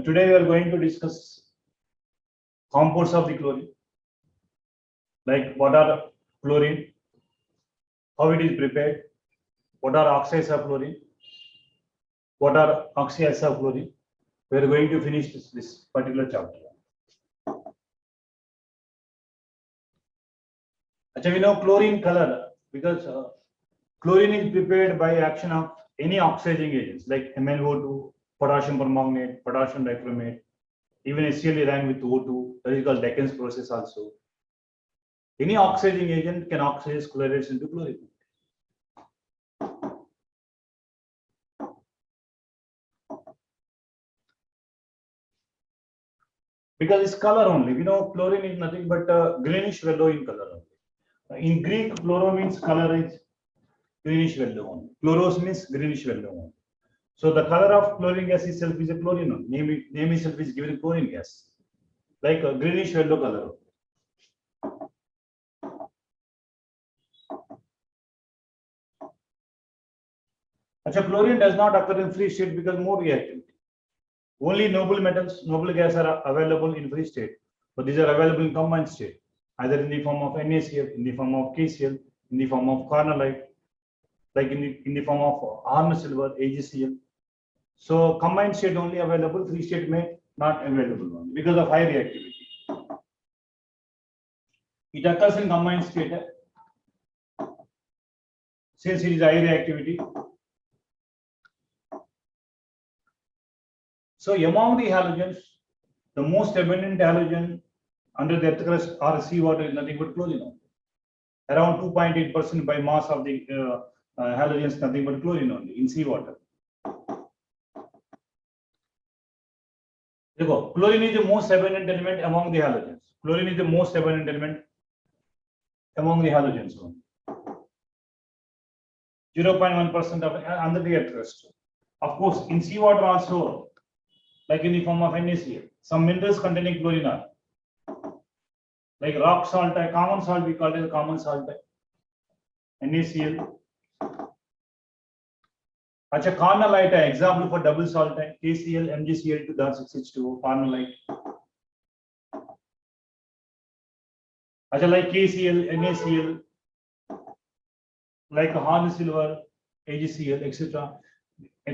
Today we are going to discuss compounds of the chlorine, like what are chlorine, how it is prepared, what are oxides of chlorine, what are oxides of chlorine. We are going to finish this particular chapter. Actually, we know chlorine color because chlorine is prepared by action of any oxidizing agents like MnO2, potassium permanganate, potassium dichromate, even HCl react with O2. That is called Deccan's process also. Any oxidizing agent can oxidize chlorides into chlorine. Because it's color only. We know chlorine is nothing but greenish yellow in color only. In Greek, chloro means color is greenish yellow only. Chloros means greenish yellow only. So the color of chlorine gas itself is a chlorine only. Name itself is given chlorine gas, like a greenish yellow color. Actually, chlorine does not occur in free state because more reactivity. Only noble metals, noble gas are available in free state, but these are available in combined state, either in the form of NaCl, in the form of KCl, in the form of carnallite, like in the form of iron silver, AgCl. So combined state only available, free state may not available because of high reactivity. It occurs in combined state since it is high reactivity. So among the halogens, the most abundant halogen under the earth crust or seawater is nothing but chlorine. Around 2.8% by mass of the halogens, nothing but chlorine only in seawater. Chlorine is the most abundant element among the halogens. Chlorine is the most abundant element among the halogens. 0.1% of under the earth crust. Of course, in seawater also, like in the form of NaCl, some minerals containing chlorine are like rock salt, common salt, we call it as common salt, NaCl. Acha carnallite, example for double salt, KCl, MgCl2, (6H2O), carnallite. Acha like KCl, NaCl, like iron silver, AgCl, etc.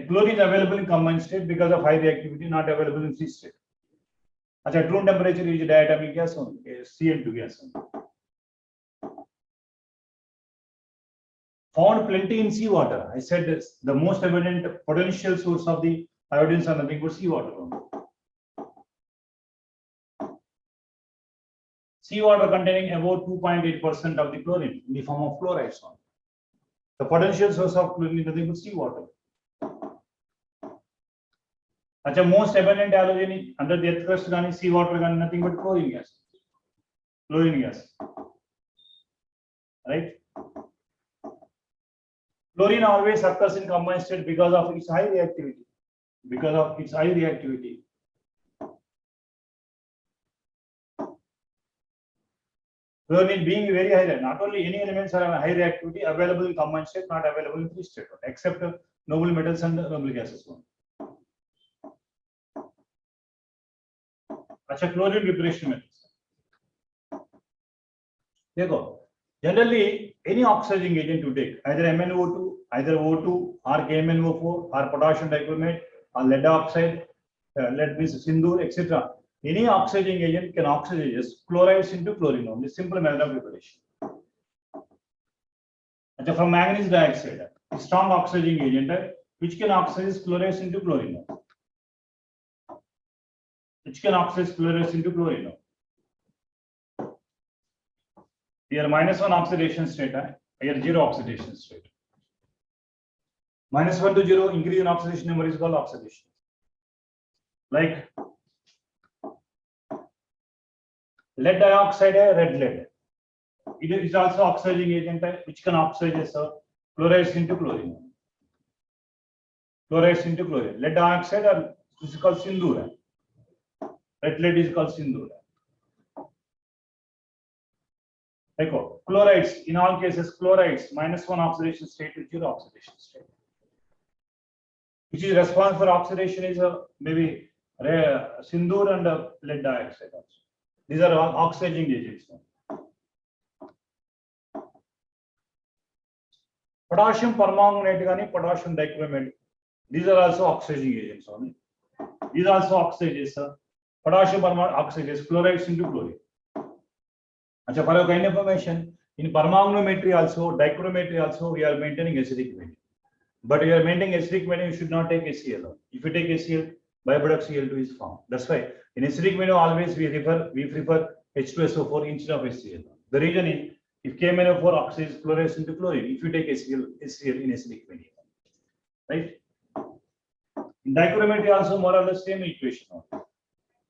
Chlorine is available in combined state because of high reactivity, not available in free state. Acha, room temperature is diatomic gas only, Cl2 gas only. Found plenty in seawater. I said this, the most abundant potential source of the iodines are nothing but seawater only. Seawater containing about 2.8% of the chlorine in the form of fluorides only. The potential source of chlorine is nothing but seawater. Acha, most abundant halogen under the earth crust is seawater, nothing but chlorine gas. Chlorine gas. Right? Chlorine always occurs in combined state because of its high reactivity. Because of its high reactivity. Chlorine being very high, not only any elements are high reactivity available in combined state, not available in free state, except noble metals and noble gases. Acha, chlorine preparation methods. Generally, any oxidizing agent you take, either MnO2, either O2, or KMnO4, or potassium dichromate, or lead oxide, lead means sindoor, etc. Any oxidizing agent can oxidize chlorides into chlorine only. Simple method of preparation. From manganese dioxide, a strong oxidizing agent which can oxidize chlorides into chlorine. Which can oxidize chlorides into chlorine. Here -1 oxidation state, here 0 oxidation state. -1 to 0 increase in oxidation number is called oxidation. Like lead dioxide, red lead. It is also oxidizing agent which can oxidize chlorides into chlorine. Chlorides into chlorine. Lead dioxide is called sindoor. Red lead is called sindoor. Echo. Chlorides, in all cases, chlorides, -1 oxidation state to 0 oxidation state. Which is responsible for oxidation is maybe Sindoor and lead dioxide also. These are all oxidizing agents. Potassium permanganate gaani, potassium dichromate. These are also oxidizing agents only. These are also oxidases. Potassium permanganate oxidases, fluorides into chlorine. Acha, for your kind of information, in permanganometry also, dichrometry also, we are maintaining acidic medium. But we are maintaining acidic medium, you should not take HCl. If you take HCl, byproduct Cl2 is formed. That's why in acidic medium always we prefer H2SO4 instead of HCl. The reason is if KMnO4 oxidizes fluorides into chlorine, if you take HCl in acidic medium, right? In dichrometry also more or less same equation.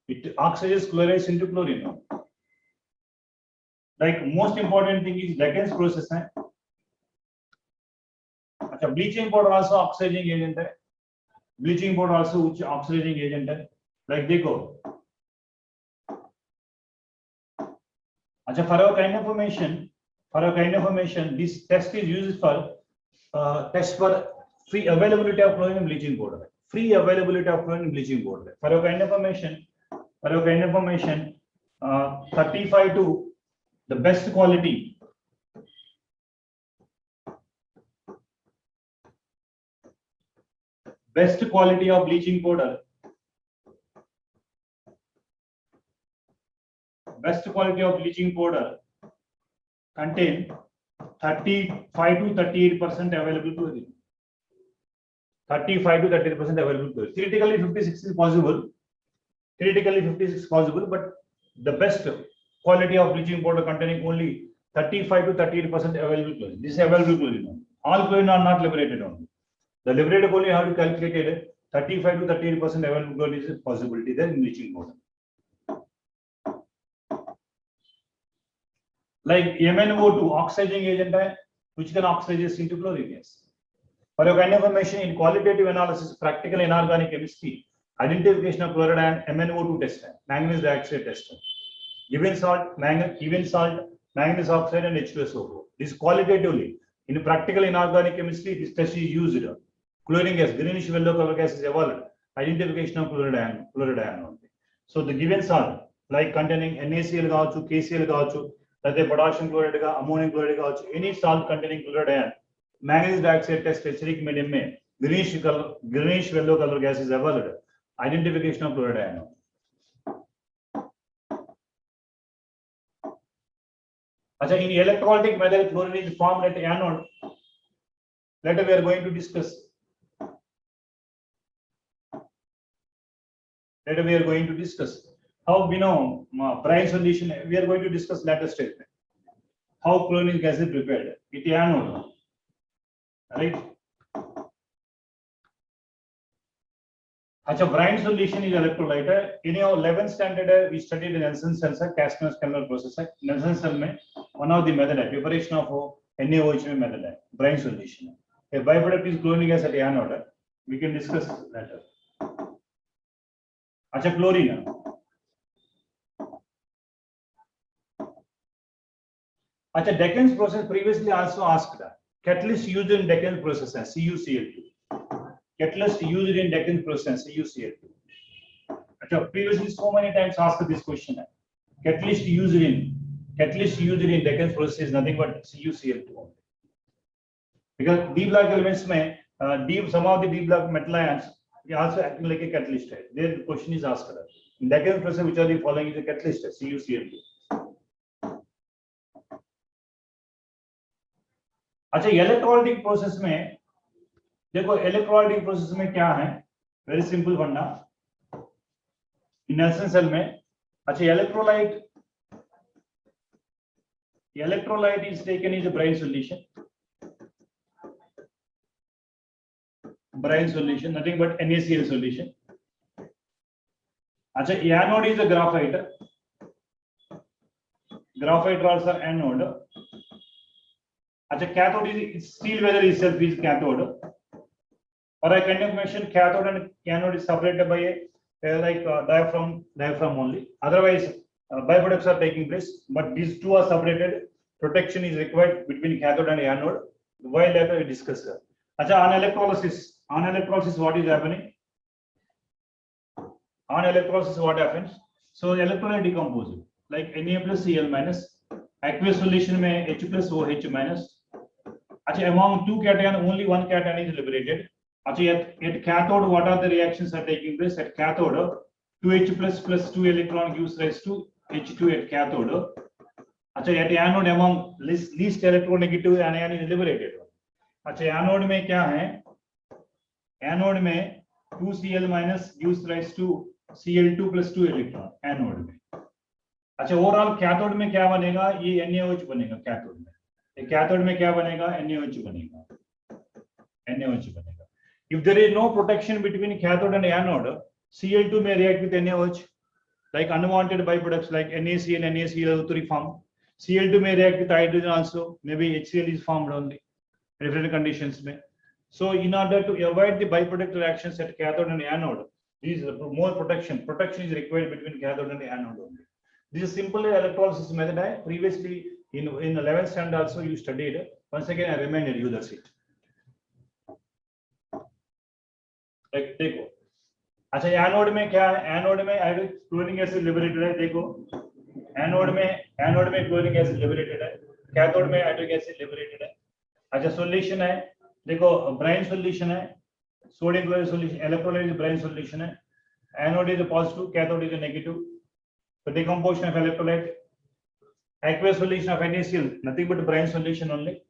It oxidizes fluorides into chlorine. Like most important thing is Deccan's process. Bleaching powder also oxidizing agent. Bleaching powder also oxidizing agent. Like देखो. For your kind of information, this test is used for test for free availability of chlorine in bleaching powder. Free availability of chlorine in bleaching powder. For your kind of information, 35 to the best quality. Best quality of bleaching powder. Best quality of bleaching powder contain 35 to 38% available chlorine. 35 to 38% available chlorine. Theoretically 56 is possible. But the best quality of bleaching powder containing only 35 to 38% available chlorine. This is available chlorine. All chlorine are not liberated only. The liberated only have to calculate it. 35 to 38% available chlorine is a possibility there in bleaching powder. Like MnO2 oxidizing agent which can oxidize into chlorine gas. For your kind of information, in qualitative analysis, practical inorganic chemistry, identification of chloride and MnO2 test, manganese dioxide test, given salt, manganese oxide and H2SO4. This qualitatively. In practical inorganic chemistry, this test is used. Chlorine gas, greenish yellow color gas is evolved. Identification of chloride ion. So the given salt, like containing NaCl, KCl, potassium chloride, ammonium chloride, any salt containing chloride ion, manganese dioxide test acidic medium में greenish yellow color gas is evolved. Identification of chloride ion. In electrolytic method, chlorine is formed at anode. Later we are going to discuss. How we know brine solution. We are going to discuss later statement. How chlorine gas is prepared. It anode, right? Brine solution is electrolyte. In our 11th standard, we studied Nelson cells, Castaner-Kellner process. Nelson cell mein one of the method preparation of NaOH method brine solution. A byproduct is chlorine gas at anode. We can discuss later. Chlorine. Deccan's process previously also asked. Catalyst used in Deccan's process CuCl2. Catalyst used in Deccan's process CuCl2. Previously so many times asked this question. Catalyst used in Deccan's process is nothing but CuCl2. Because D block elements may some of the D block metal ions also acting like a catalyst. There the question is asked. In Deccan's process, which are the following is a catalyst CuCl2. Electrolytic process में देखो electrolytic process में क्या है very simple बनना Nelson cell में electrolyte is taken is a brine solution nothing but NaCl solution. Anode is a graphite rods are anode. Cathode is steel weather itself is cathode. For a kind of machine, cathode and anode is separated by a diaphragm only. Otherwise, byproducts are taking place, but these two are separated. Protection is required between cathode and anode. While later we discuss that. On electrolysis, what is happening? On electrolysis, what happens? So electrolyte decomposes like Na plus Cl minus. Aqueous solution में H plus OH minus. Actually, among two cation, only one cation is liberated. Actually, at cathode, what are the reactions are taking place? At cathode, 2H plus 2 electron gives rise to H2 at cathode. Actually, at anode, among least electronegative anion is liberated. Actually, anode में क्या है? Anode में 2Cl minus gives rise to Cl2 plus 2 electron. Anode में. अच्छा, overall cathode में क्या बनेगा? ये NaOH बनेगा कैथोड में. ये कैथोड में क्या बनेगा? NaOH बनेगा. NaOH बनेगा. If there is no protection between cathode and anode, Cl2 may react with NaOH, like unwanted byproducts like NaCl, NaCl formed. Cl2 may react with hydrogen also. Maybe HCl is formed only in different conditions. So, in order to avoid the byproduct reactions at cathode and anode, this is more protection. Protection is required between cathode and anode only. This is simply electrolysis method. Previously, in 11th standard also you studied. Once again, I reminded you, that's it. Like, देखो. अच्छा, anode में क्या है? Anode में chlorine acid liberated है. देखो, anode में chlorine acid liberated है. कैथोड में हाइड्रोक्लोरिक एसिड लिबरेटेड है. अच्छा, सॉल्यूशन है. देखो, ब्राइन सॉल्यूशन है. Sodium chloride solution, electrolyte brine solution है. Anode is positive, cathode is negative. So decomposition of electrolyte. Aqueous solution of NaCl, nothing but brine solution only.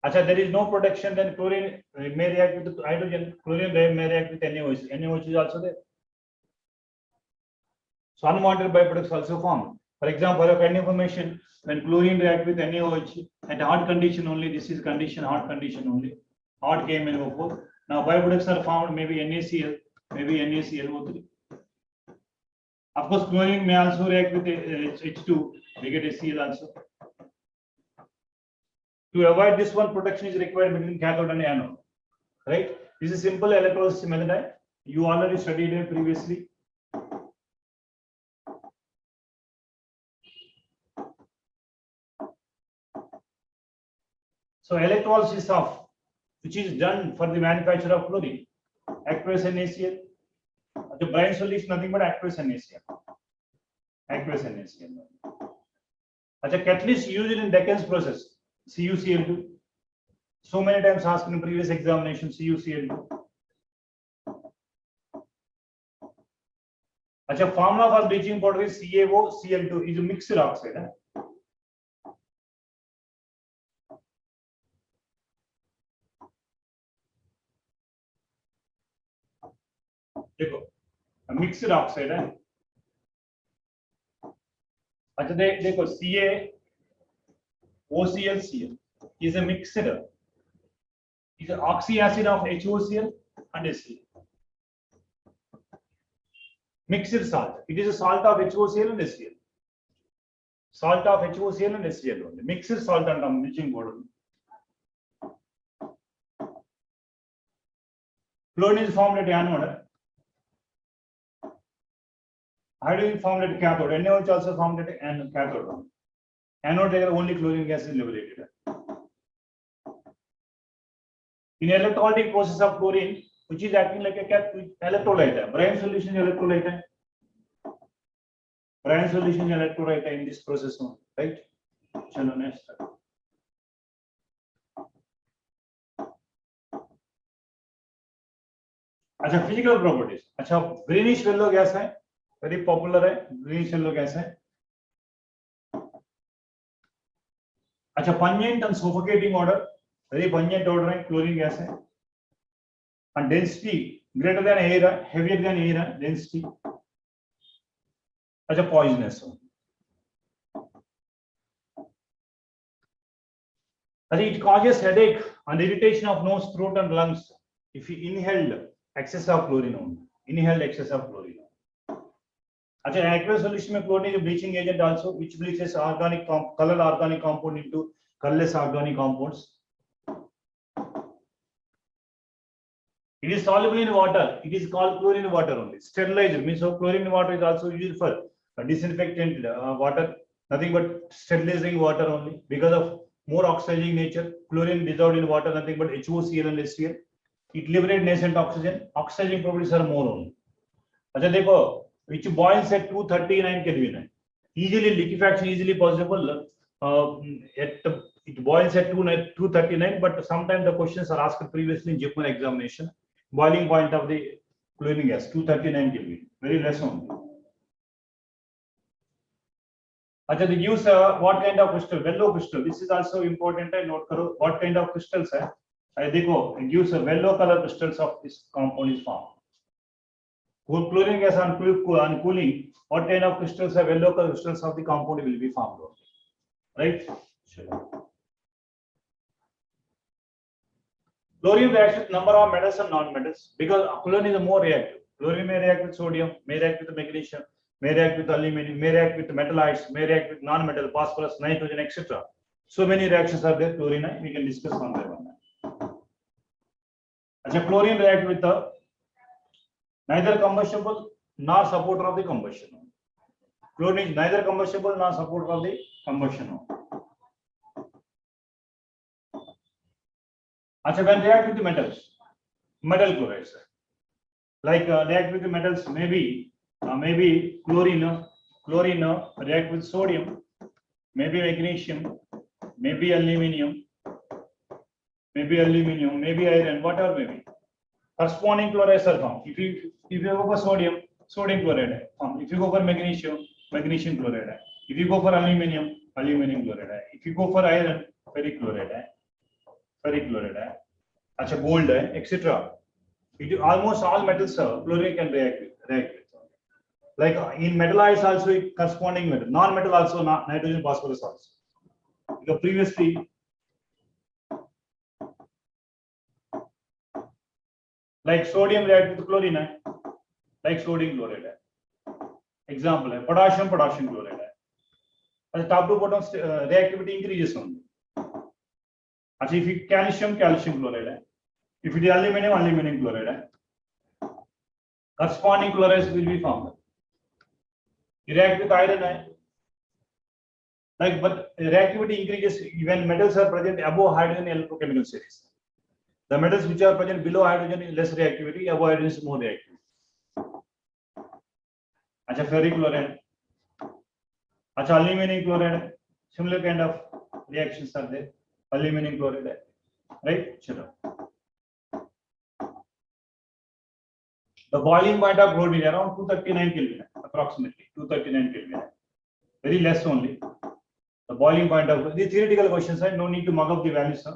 Acha, there is no protection, then chlorine may react with hydrogen, chlorine may react with NaOH. NaOH is also there. So unwanted byproducts also formed. For example, for kind of information, when chlorine react with NaOH at hot condition only, this is condition, hot condition only. Hot KMnO4. Now byproducts are formed, maybe NaCl, maybe NaClO3. Of course, chlorine may also react with H2, we get HCl also. To avoid this one, protection is required between cathode and anode. Right? This is simple electrolysis method. You already studied it previously. So electrolysis of, which is done for the manufacture of chlorine, aqueous NaCl. The brine solution nothing but aqueous NaCl. Aqueous NaCl. Achha, catalyst used in Deccan's process, CuCl2. So many times asked in previous examination, CuCl2. Achha, formula for bleaching powder is CaOCl2, is a mixed oxide. देखो, mixed oxide है. अच्छा, देखो, CaOClCl is a mixed, is an oxy acid of HOCl and HCl. Mixed salt. It is a salt of HOCl and HCl. Salt of HOCl and HCl only. Mixed salt and bleaching powder. Chlorine is formed at anode. Hydrogen formed at cathode. NaOH also formed at cathode. Anode only chlorine gas is liberated. In electrolytic process of chlorine, which is acting like a electrolyte, brine solution electrolyte. Brine solution electrolyte in this process, right? Chalo next. अच्छा, physical properties. अच्छा, greenish yellow gas है. Very popular है, greenish yellow gas है. अच्छा, pungent and suffocating odor, very pungent odor है, chlorine gas है. And density greater than air, heavier than air, density. अच्छा, poisonous. अच्छा, it causes headache and irritation of nose, throat and lungs if you inhaled excess of chlorine only. Inhaled excess of chlorine. अच्छा, aqueous solution में chlorine is a bleaching agent also, which bleaches organic colored organic compound into colorless organic compounds. It is soluble in water. It is called chlorine water only. Sterilizer means so chlorine water is also used for disinfectant water. Nothing but sterilizing water only because of more oxidizing nature. Chlorine dissolved in water, nothing but HOCl and HCl. It liberates nascent oxygen. Oxidizing properties are more only. अच्छा देखो, which boils at 239 Kelvin है. Easily liquefaction easily possible. It boils at 239, but sometimes the questions are asked previously in JPM examination. Boiling point of the chlorine gas 239 Kelvin, very less only. अच्छा, they use what kind of crystal? Vello crystal. This is also important. Note करो what kind of crystals है. देखो, it gives a vello color crystals of this compound is formed. Chlorine gas on cooling, what kind of crystals are vello color crystals of the compound will be formed, right? Sure. Chlorine reacts with number of metals and non-metals because chlorine is more reactive. Chlorine may react with sodium, may react with magnesium, may react with aluminum, may react with metallites, may react with non-metal, phosphorus, nitrogen, etc. So many reactions are there. Chlorine, we can discuss one by one. अच्छा, chlorine react with the neither combustible nor supporter of the combustion. Chlorine is neither combustible nor supporter of the combustion. अच्छा, when react with the metals, metal chlorides, like react with the metals, maybe chlorine react with sodium, maybe magnesium, maybe aluminium, maybe iron, whatever maybe. Corresponding chlorides are formed. If you go for sodium chloride formed. If you go for magnesium chloride. If you go for aluminum chloride. If you go for iron, ferric chloride. अच्छा, gold, etc. Almost all metals chlorine can react with. Like in metallites also corresponding metal, non-metal also nitrogen, phosphorus also. Because previously, like sodium react with chlorine, like sodium chloride. Example है potassium chloride. As top to bottom reactivity increases only. Actually, if you calcium chloride, if it is aluminum chloride, corresponding chlorides will be formed. You react with iron, like, but reactivity increases when metals are present above hydrogen electrochemical series. The metals which are present below hydrogen is less reactivity, above hydrogen is more reactivity. अच्छा, ferric chloride, अच्छा, aluminum chloride, similar kind of reactions are there. Aluminum chloride, right? Sure. The boiling point of chlorine is around 239 Kelvin, approximately 239 Kelvin. Very less only. The boiling point of the theoretical questions, no need to mug up the values,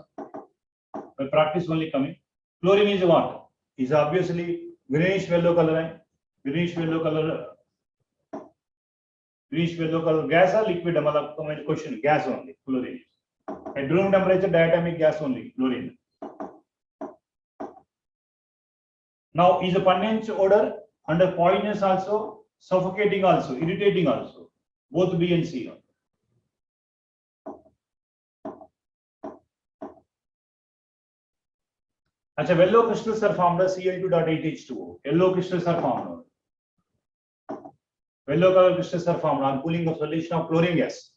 but practice only coming. Chlorine is what? Is obviously greenish yellow color, greenish yellow color gas or liquid? Comment question, gas only. Chlorine at room temperature, diatomic gas only. Chlorine. Now is a pungent odor under poisonous also, suffocating also, irritating also, both B and C. अच्छा, yellow crystals are formed as Cl2.8H2O. Yellow crystals are formed. Yellow color crystals are formed on cooling of solution of chlorine gas.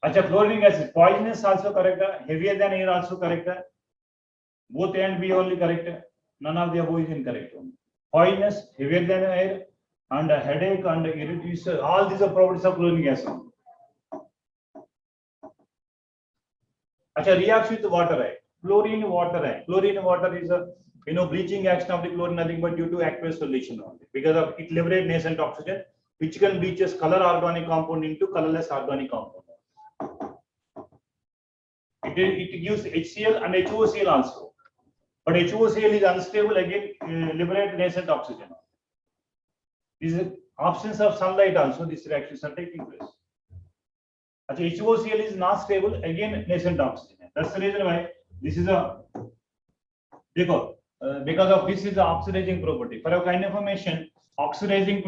अच्छा, chlorine gas is poisonous also correct, heavier than air also correct. Both A and B only correct. None of the above is incorrect. Poisonous, heavier than air, and headache and irritation. All these are properties of chlorine gas. अच्छा, reacts with water. Chlorine water. Chlorine water is a bleaching action of the chlorine, nothing but due to aqueous solution only. Because of it liberates nascent oxygen, which can bleaches color organic compound into colorless organic compound. It gives HCl and HOCl also. But HOCl is unstable, again liberate nascent oxygen. These are absence of sunlight also, these reactions are taking place. HOCl is not stable, again nascent oxygen. That's the reason why this is a because of this is the oxidizing property. For your kind of information, oxidizing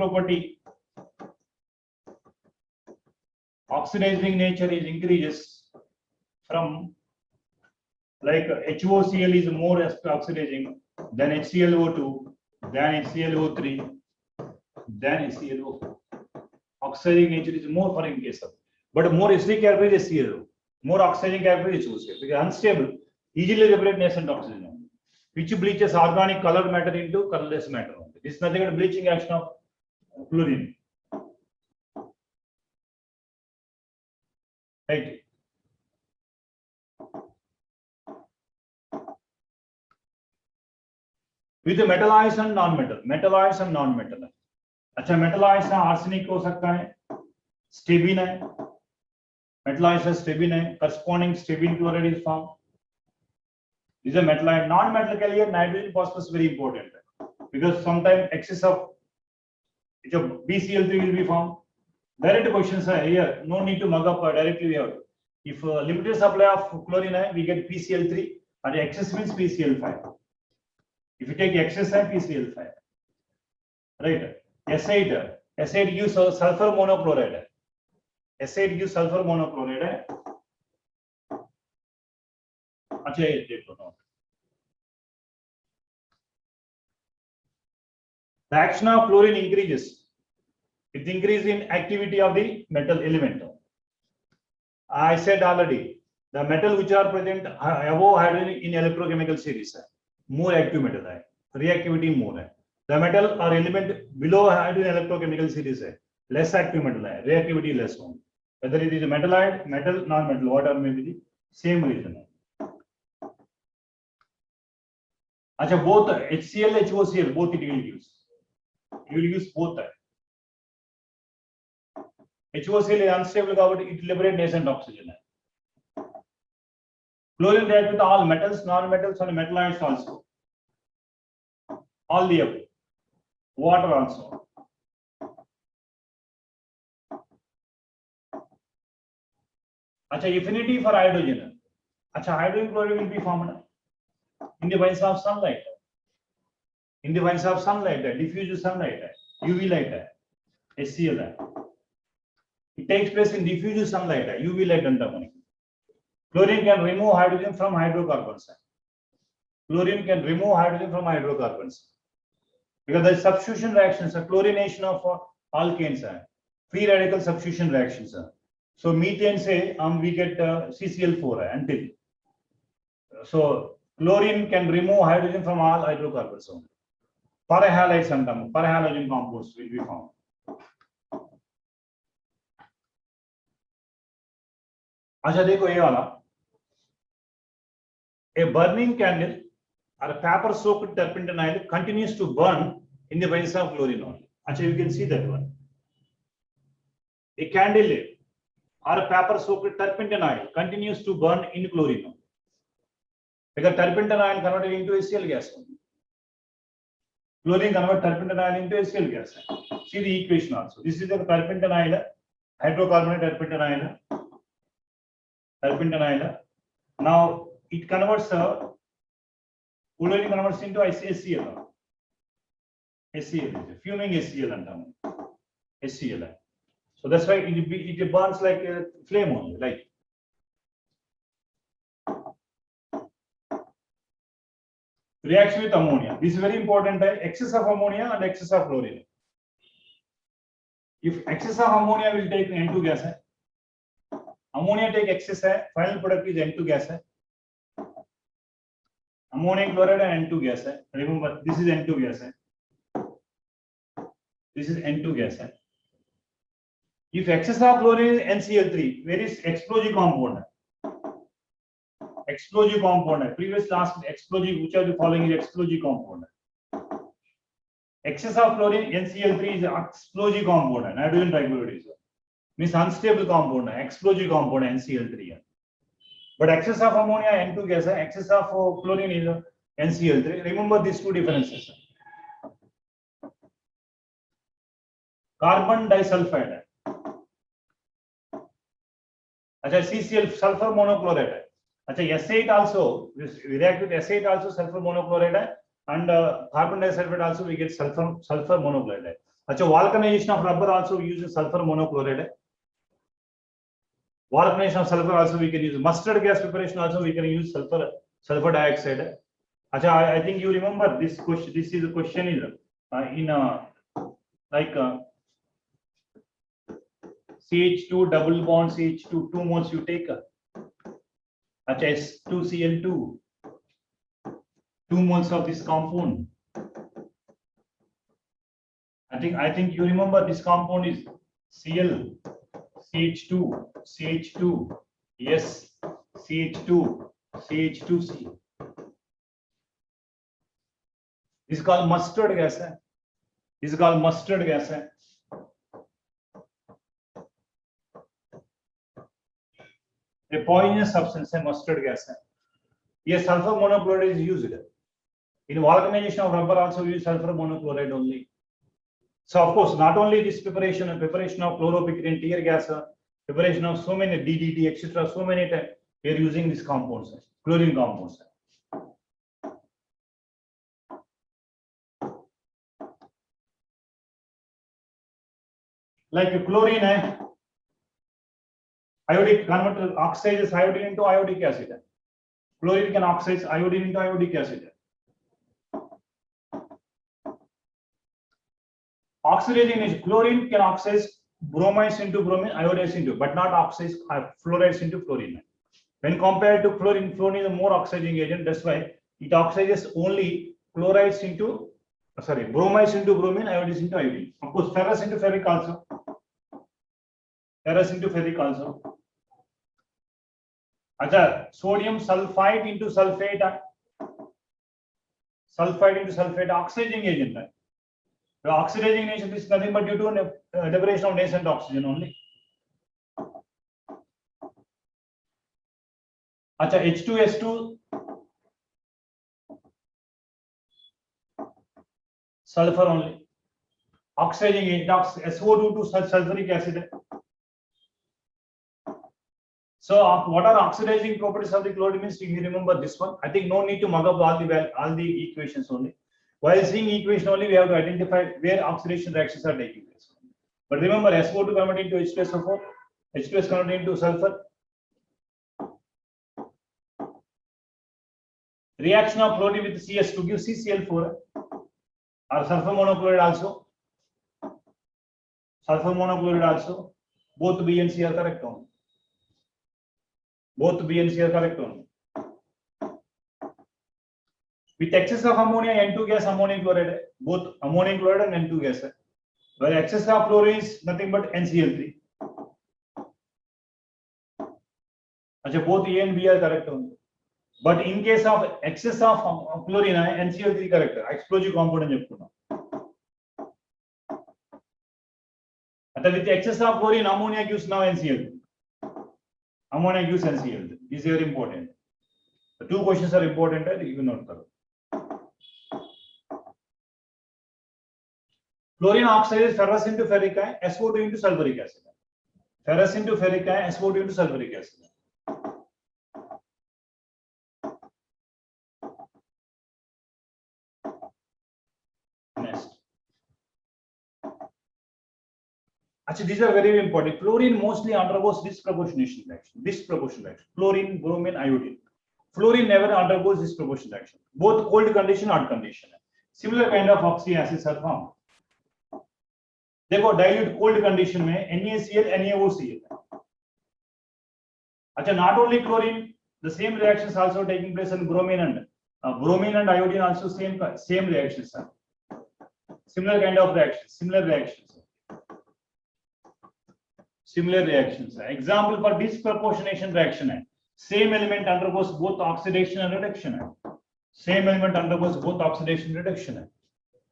nature is increases from, like HOCl is more oxidizing than HClO2, than HClO3, than HClO4. Oxidizing nature is more for in case of, but more acidic character is HClO, more oxidizing character is HOCl, because unstable, easily liberate nascent oxygen. which bleaches organic colored matter into colorless matter. This is nothing but bleaching action of chlorine. Right. With the metal ions and non-metal, metal ions and non-metal. अच्छा metal ions है arsenic हो सकता है, stibine है, metal ions है stibine है, corresponding stibine chloride is formed. These are metal ions. Non-metal के लिए nitrogen phosphorus very important because sometimes excess of BCl3 will be formed. Direct questions are here. No need to mug up directly. We have. If limited supply of chlorine hai, we get PCl3, and excess means PCl5. If you take excess hai, PCl5. Right. Acid gives sulfur monochloride. Acid gives sulfur monochloride. अच्छा ये देखो ना. The action of chlorine increases with increase in activity of the metal element. I said already, the metal which are present above hydrogen in electrochemical series, more active metal hai, reactivity more hai. The metal or element below hydrogen electrochemical series, less active metal hai, reactivity less one. Whether it is a metalide, metal, non-metal, whatever may be the same reason. Achha, both HCl, HOCl, both it will use. You will use both. HOCl is unstable, it liberates nascent oxygen. Chlorine reacts with all metals, non-metals, and metal ions also. All the above. Water also. Achha, affinity for hydrogen. Achha, hydrogen chloride will be formed in the presence of sunlight. In the presence of sunlight, diffuse sunlight, UV light, HCl. It takes place in diffuse sunlight, UV light under money. Chlorine can remove hydrogen from hydrocarbons. Chlorine can remove hydrogen from hydrocarbons. Because the substitution reactions are chlorination of alkanes, free radical substitution reactions. So methane say we get CCl4 until. So chlorine can remove hydrogen from all hydrocarbons. Parahalides and parahalogen compounds will be found. अच्छा देखो ये वाला, a burning candle or a paper soaked turpentine oil continues to burn in the presence of chlorine only. अच्छा, you can see that one. A candle or a paper soaked turpentine oil continues to burn in chlorine only. Because turpentine oil converted into HCl gas only. Chlorine converts turpentine oil into HCl gas. See the equation also. This is the turpentine oil, hydrocarbonate turpentine oil. Turpentine oil. Now it converts chlorine converts into HCl. HCl is fuming HCl and HCl. So that's why it burns like a flame only, like. Reaction with ammonia. This is very important. Excess of ammonia and excess of chlorine. If excess of ammonia will take N2 gas. Ammonia take excess, final product is N2 gas. Ammonium chloride and N2 gas. Remember, this is N2 gas. This is N2 gas. If excess of chlorine is NCl3, where is explosive compound? Explosive compound. Previous last explosive, which are the following is explosive compound. Excess of chlorine NCl3 is explosive compound. Nitrogen trichloride is means unstable compound, explosive compound NCl3. But excess of ammonia N2 gas, excess of chlorine is NCl3. Remember these two differences. Carbon disulfide. Achha, CCl sulfur monochloride. Achha, S8 also, we react with S8 also sulfur monochloride and carbon disulfide also we get sulfur monochloride. Achha, vulcanization of rubber also uses sulfur monochloride. Vulcanization of sulfur also we can use. Mustard gas preparation also we can use sulfur dioxide. Achha, I think you remember this question. This is a question in like CH2 double bond CH2 2 moles you take. Achha, S2Cl2 2 moles of this compound. I think you remember this compound is Cl, CH2, CH2, S, CH2, CH2C. This is called mustard gas. This is called mustard gas. A poisonous substance, mustard gas. Yes, sulfur monochloride is used. In vulcanization of rubber also we use sulfur monochloride only. So of course, not only this preparation of chloropicrin, tear gas, preparation of so many DDT, etc. So many times we are using these compounds, chlorine compounds. Like chlorine, iodic converter oxidizes iodine into iodic acid. Chlorine can oxidize iodine into iodic acid. Oxidizing is chlorine can oxidize bromides into bromine, iodides into, but not oxidize fluorides into fluorine. When compared to fluorine, fluorine is a more oxidizing agent. That's why it oxidizes only bromides into bromine, iodides into iodine. Of course, ferrous into ferric also. Ferrous into ferric also. Acha, sodium sulfide into sulfate. Sulfide into sulfate, oxidizing agent. The oxidizing agent is nothing but due to deprivation of nascent oxygen only. Acha, H2S2 sulfur only. Oxidizing agent, SO2 to sulfuric acid. So what are oxidizing properties of the chlorine? Means you remember this one. I think no need to mug up all the equations only. While seeing equation only, we have to identify where oxidation reactions are taking place. But remember, SO2 converted into H2SO4, H2S converted into sulfur. Reaction of chlorine with CS2 gives CCl4 or sulfur monochloride also. Sulfur monochloride also. Both B and C are correct only. Both B and C are correct only. With excess of ammonia, N2 gas, ammonium chloride, both ammonium chloride and N2 gas. Where excess of fluorine is nothing but NCl3. Achha, both A and B are correct only. But in case of excess of chlorine, NCl3 correct. Explosive compound in Japan. With the excess of chlorine, ammonia gives now NCl3. Ammonia gives NCl3. This is very important. The two questions are important. You will note that. Chlorine oxidizes ferrous into ferric ion, SO2 into sulfuric acid. Ferrous into ferric ion, SO2 into sulfuric acid. Next. Actually, these are very important. Chlorine mostly undergoes disproportionation reaction. Chlorine, bromine, iodine. Fluorine never undergoes disproportionation reaction. Both cold condition, hot condition. Similar kind of oxy acids are formed. देखो dilute cold condition में NaCl, NaOCl. अच्छा, not only chlorine, the same reactions also taking place in bromine and iodine also same reactions. Similar kind of reactions. Similar reactions. Example for disproportionation reaction है. Same element undergoes both oxidation and reduction है. Same element undergoes both oxidation and reduction है.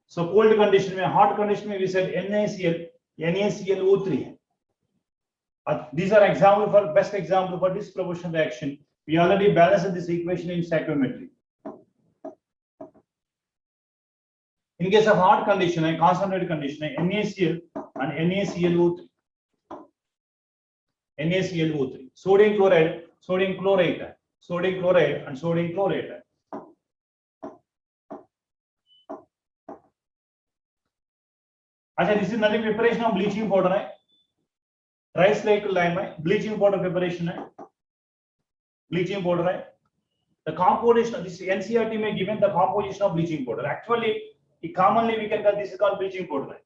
So cold condition में, hot condition में we said NaCl, NaClO3. These are best example for disproportional reaction. We already balanced this equation in stoichiometry. In case of hot condition, concentrated condition, NaCl and NaClO3. NaClO3. Sodium chloride, sodium chlorate, sodium chloride and sodium chlorate. This is nothing preparation of bleaching powder. Tricyclic lime, bleaching powder preparation. Bleaching powder. The composition, this NCERT may given the composition of bleaching powder. Actually, commonly we can call this is called bleaching powder.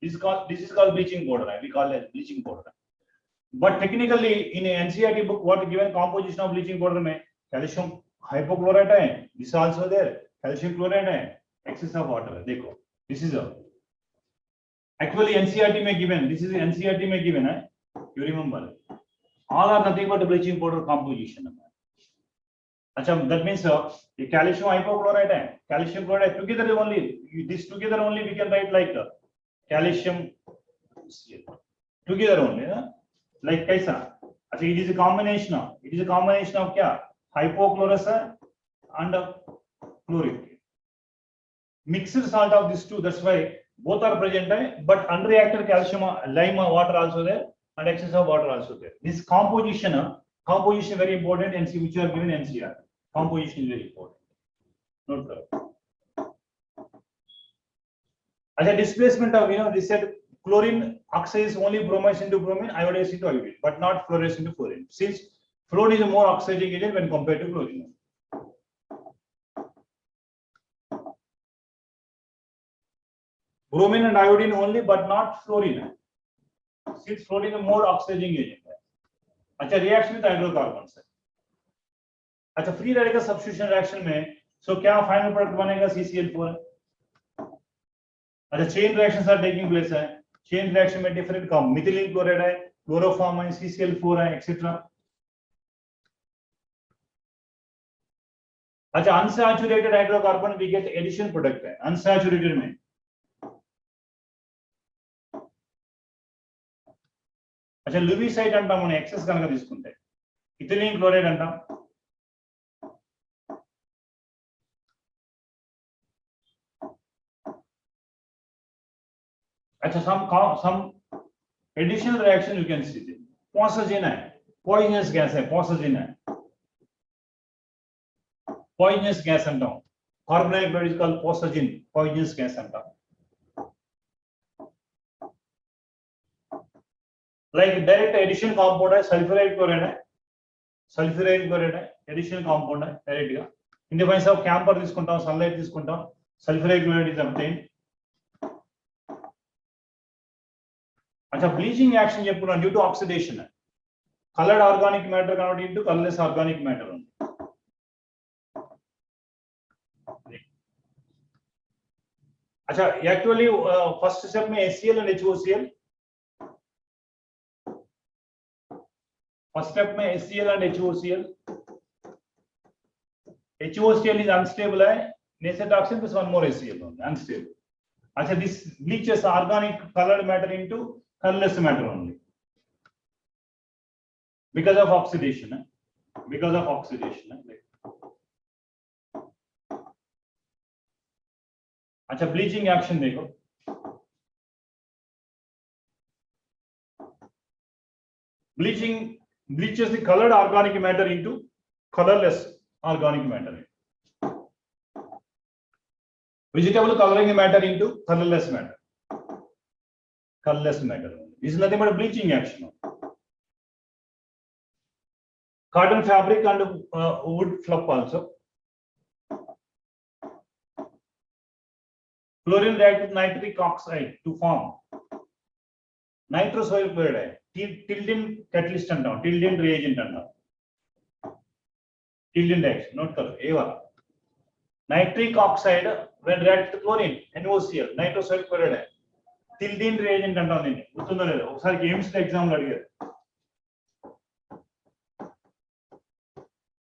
This is called bleaching powder. We call it bleaching powder. But technically, in NCERT book, what given composition of bleaching powder? Calcium hypochlorite है, this also there, calcium chloride है, excess of water है, देखो, this is a actually NCERT में given, this is NCERT में given है, you remember, all are nothing but bleaching powder composition. अच्छा, that means ये calcium hypochlorite है, calcium chloride together only, this together only we can write like calcium together only, like कैसा? अच्छा, it is a combination of क्या? Hypochlorous and chloric. Mixed salt of these two, that's why both are present, but unreacted calcium, lime water also there, and excess of water also there. This composition very important, and which are given NCERT. Composition is very important. Note that. As a displacement of, they said chlorine oxides only bromides into bromine, iodized into iodine, but not fluorines into fluorine. Since fluorine is a more oxidizing agent when compared to chlorine. Bromine and iodine only, but not fluorine. Since fluorine is a more oxidizing agent. अच्छा, reacts with hydrocarbons. अच्छा, free radical substitution reaction में, so क्या final product बनेगा? CCl4. अच्छा, chain reactions are taking place है. Chain reaction में different compound, methylene chloride है, chloroform है, CCl4 है, etc. अच्छा, unsaturated hydrocarbon we get addition product है, unsaturated में. अच्छा, లూవిసైడ్ అంటాం మనం ఎక్సెస్ కనుక తీసుకుంటే, ఇథిలీన్ క్లోరైడ్ అంటాం. अच्छा, some additional reaction you can see. Poisson है, poisonous gas है, poisson है, poisonous gas अंटाम. Carbonic chloride is called poisson, poisonous gas अंटाम. Like direct addition compound है, sulfuride chloride है, additional compound है, direct गा. In the case of camphor తీసుకుంటాం, sunlight తీసుకుంటాం, sulfuride chloride is obtained. अच्छा, bleaching action చెప్పుకున్నాం due to oxidation है. Colored organic matter converted into colorless organic matter ఉంది. अच्छा, actually first step में HCl and HOCl. First step में HCl and HOCl. HOCl is unstable है, neotoxin plus one more HCl only, unstable. अच्छा, this bleaches organic colored matter into colorless matter only because of oxidation. अच्छा, bleaching action देखो. Bleaches the colored organic matter into colorless organic matter. Vegetable coloring matter into colorless matter. This is nothing but a bleaching action. Cotton fabric and wood fluff also. Chlorine react with nitric oxide to form nitrous oil chloride. Tilden catalyst and down, Tilden reagent and down. Tilden reaction, note करो ये वाला. Nitric oxide when react with chlorine, NOCl, nitrous oil chloride है. Tilden reagent and down इन्हें. उत्तर ले लो. सारे games का exam लड़के.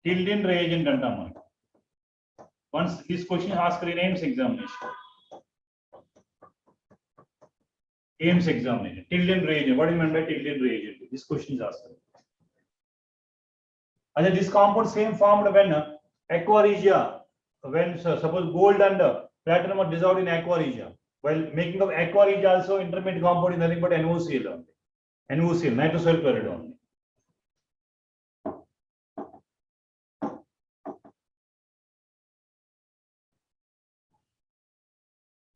Tilden reagent and down. Once this question asked in AIMS examination. AIMS examination. Tilden reagent. What do you mean by Tilden reagent? This question is asked. And this compound same formed when aqua regia, when suppose gold and platinum are dissolved in aqua regia. While making of aqua regia also intermediate compound is nothing but NOCl only. NOCl, nitrous oil chloride only.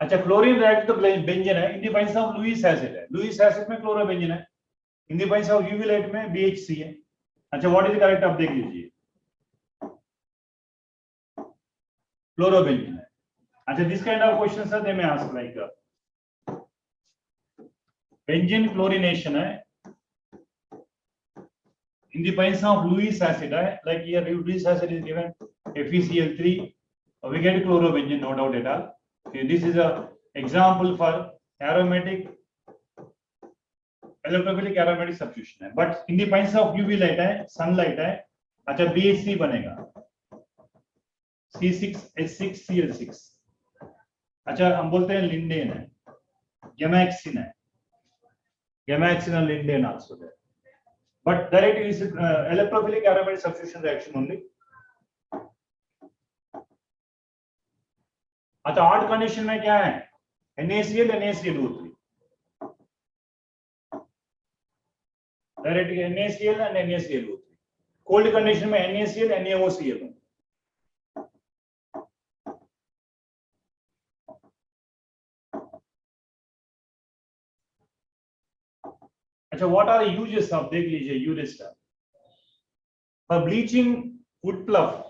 अच्छा, chlorine react तो benzene है, in the presence of Lewis acid है. Lewis acid में chlorobenzene है, in the presence of UV light में BHC है. अच्छा, what is the correct? आप देख लीजिए. क्लोरोबेंजीन है. अच्छा, this kind of questions are they may ask like benzene chlorination है, in the presence of Lewis acid, like here Lewis acid is given FeCl3, we get chlorobenzene, no doubt at all. Okay, this is a example for aromatic electrophilic aromatic substitution. But in the presence of UV light sunlight अच्छा BH3 बनेगा C6H6Cl6. अच्छा हम बोलते हैं lindane है, गैमाक्सिन है, gamaxin and linden also there. But direct is electrophilic aromatic substitution reaction only. अच्छा odd condition में क्या है? NaCl NaClO3. Direct NaCl and NaClO3. Cold condition में NaCl NaOCl. अच्छा what are the uses of देख लीजिए use for bleaching wood fluff.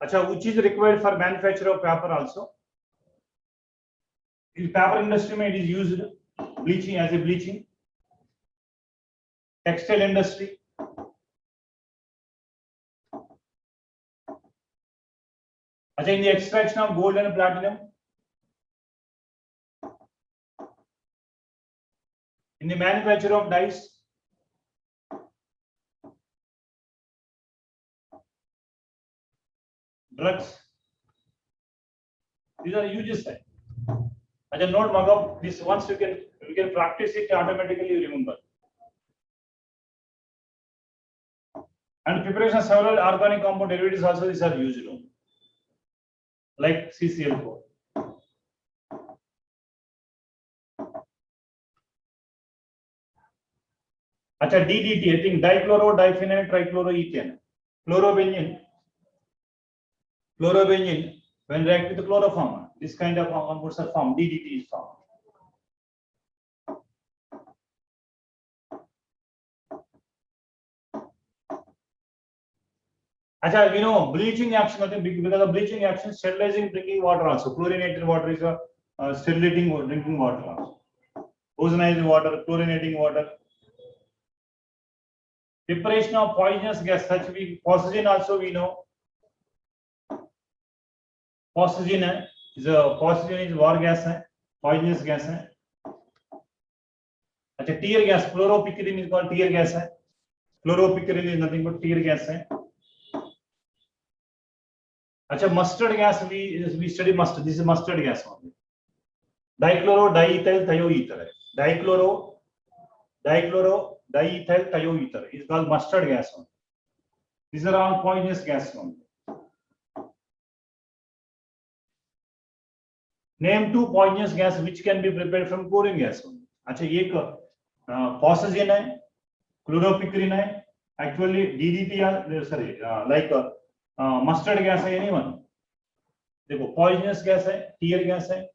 अच्छा which is required for manufacture of paper also. In paper industry में it is used bleaching as a bleaching. Textile industry. अच्छा in the extraction of gold and platinum. In the manufacture of dyes. Drugs. These are uses. I just not mug up this once you can practice it automatically you remember. And preparation of several organic compound derivatives also these are used like CCl4. अच्छा DDT I think dichloro diphenyl trichloroethane. Chlorobenzene when react with the chloroform this kind of compounds are formed. DDT is formed. अच्छा you know bleaching action I think because of bleaching action sterilizing drinking water also. Chlorinated water is a sterilating drinking water also. Ozonized water, chlorinating water. Preparation of poisonous gas such we phosgen also we know. Phosgen is war gas poisonous gas अच्छा tear gas chloropicrine is called tear gas chloropicrine is nothing but tear gas अच्छा mustard gas we study mustard. This is mustard gas only. Dichloro diethyl thioether dichloro diethyl thioether is called mustard gas only. These are all poisonous gas only. Name two poisonous gas which can be prepared from chlorine gas only. अच्छा एक phosgen है, chloropicrine है, actually DDT sorry like mustard gas है anyone. देखो poisonous gas है, tear gas है,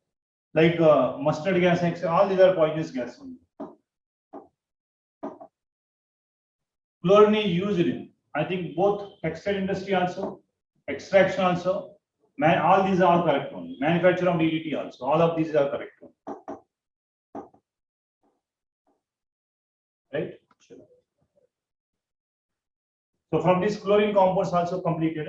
like mustard gas है, all these are poisonous gas only. Chlorine is used in I think both textile industry also, extraction also. All these are correct only. Manufacture of DDT also. All of these are correct only. Right? Sure. So from this chlorine compounds also completed.